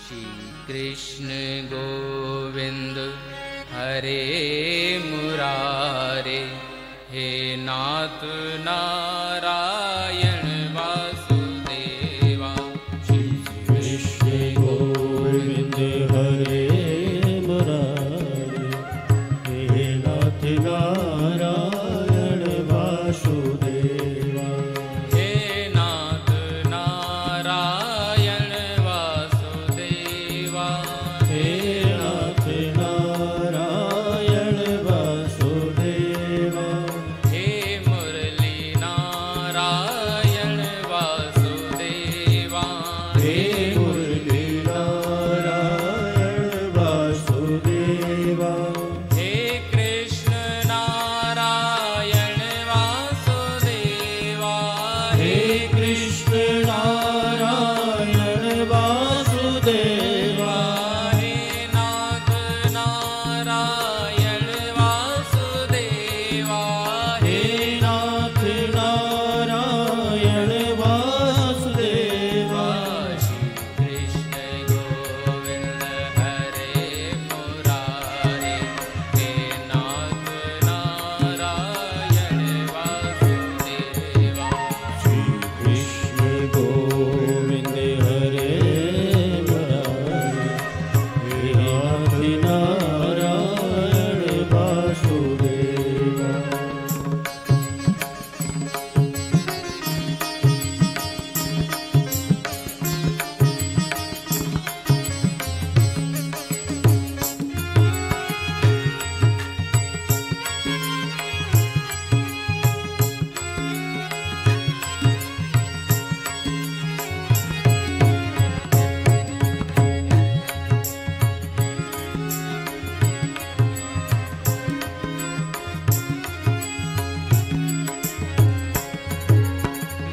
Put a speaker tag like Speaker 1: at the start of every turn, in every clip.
Speaker 1: कृष्ण गोविंद हरे मुरारे, हे नाथ नारायण वासुदेवा।
Speaker 2: श्री कृष्ण गोविंद हरे मुरारे, हे नाथ नारायण वासुदेवा।
Speaker 1: हे नाथ नारायण वासुदेवा,
Speaker 2: हे नाथ नारायण वासुदेवा।
Speaker 1: हे मुरली नारायण वासुदेवा,
Speaker 2: हे मुरली नारायण वासुदेवा।
Speaker 1: हे कृष्ण नारायण वासुदेवा,
Speaker 2: हे कृष्ण नारायण वासुदेवा।
Speaker 1: हे नाथ नारायण वासुदेवा,
Speaker 2: हे नाथ नारायण वासुदेवा।
Speaker 1: श्री कृष्ण गोविंद हरे मुरारे, हे नाथ नारायण वासुदेवा।
Speaker 2: श्री कृष्ण गोविंद हरे मुरारे, हे नाथ नारायण वासुदेवा।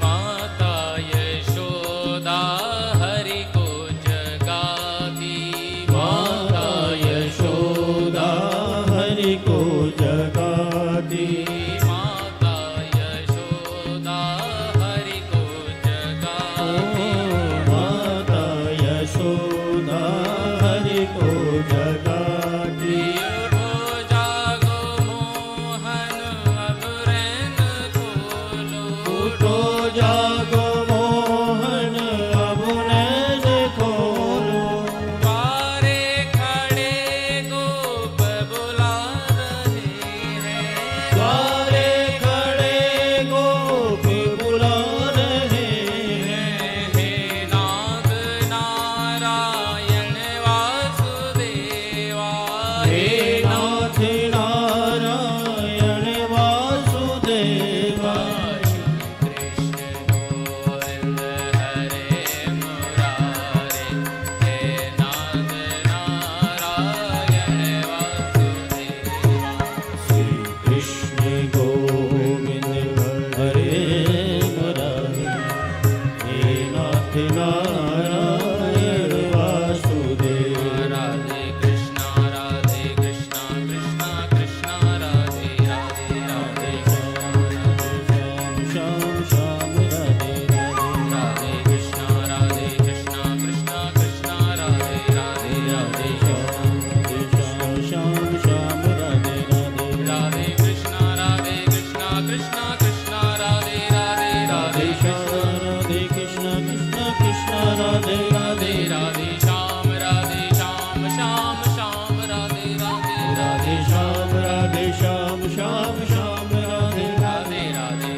Speaker 1: माता यशोदा हरि को जगाती,
Speaker 2: माता यशोदा हरि को जगाती।
Speaker 1: माता यशोदा हरि को जगाती।
Speaker 2: माता यशोदा हरि को जगाती।
Speaker 1: उठो जागो मोहन अब रैन खोलो,
Speaker 2: उठो जागो मोहन अब नैन खोलो।
Speaker 1: द्वारे खड़े गोप बुला रहे हैं,
Speaker 2: द्वारे खड़े गोप बुला रहे हैं।
Speaker 1: हे नाथ नारायण वासुदेवा,
Speaker 2: हे नाथ नारायण वासुदेवा।
Speaker 1: कृष्ण गोविंद हरे मुरारे, हे नाथ नारायण वासुदेवा।
Speaker 2: श्री कृष्ण गोविंद हरे मुरारे, हे नाथ नारायण वासुदेवा।
Speaker 1: राधे कृष्णा कृष्णा कृष्णा राधे राधे राधे
Speaker 2: श्याम श्याम राधे राधे।
Speaker 1: राधे कृष्णा कृष्णा कृष्णा राधे राधे राधे
Speaker 2: श्याम श्याम श्याम राधे राधे।
Speaker 1: राधे कृष्णा कृष्णा कृष्णा राधे राधे
Speaker 2: राधे
Speaker 1: राधे
Speaker 2: श्याम राधे कृष्ण कृष्ण कृष्ण राधे
Speaker 1: राधे
Speaker 2: राधे।
Speaker 1: राधे श्याम श्याम श्याम राधे राधे
Speaker 2: राधे श्याम राधे श्याम श्याम श्याम राधे
Speaker 1: राधे राधे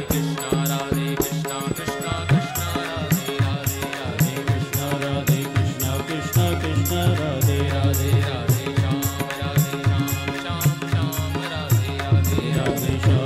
Speaker 1: कृष्णा कृष्णा कृष्णा राधे राधे राधे
Speaker 2: कृष्ण राधे कृष्ण कृष्ण कृष्ण राधे
Speaker 1: राधे राधे श्याम श्याम राधे राधे
Speaker 2: राधे
Speaker 1: राधे
Speaker 2: श्याम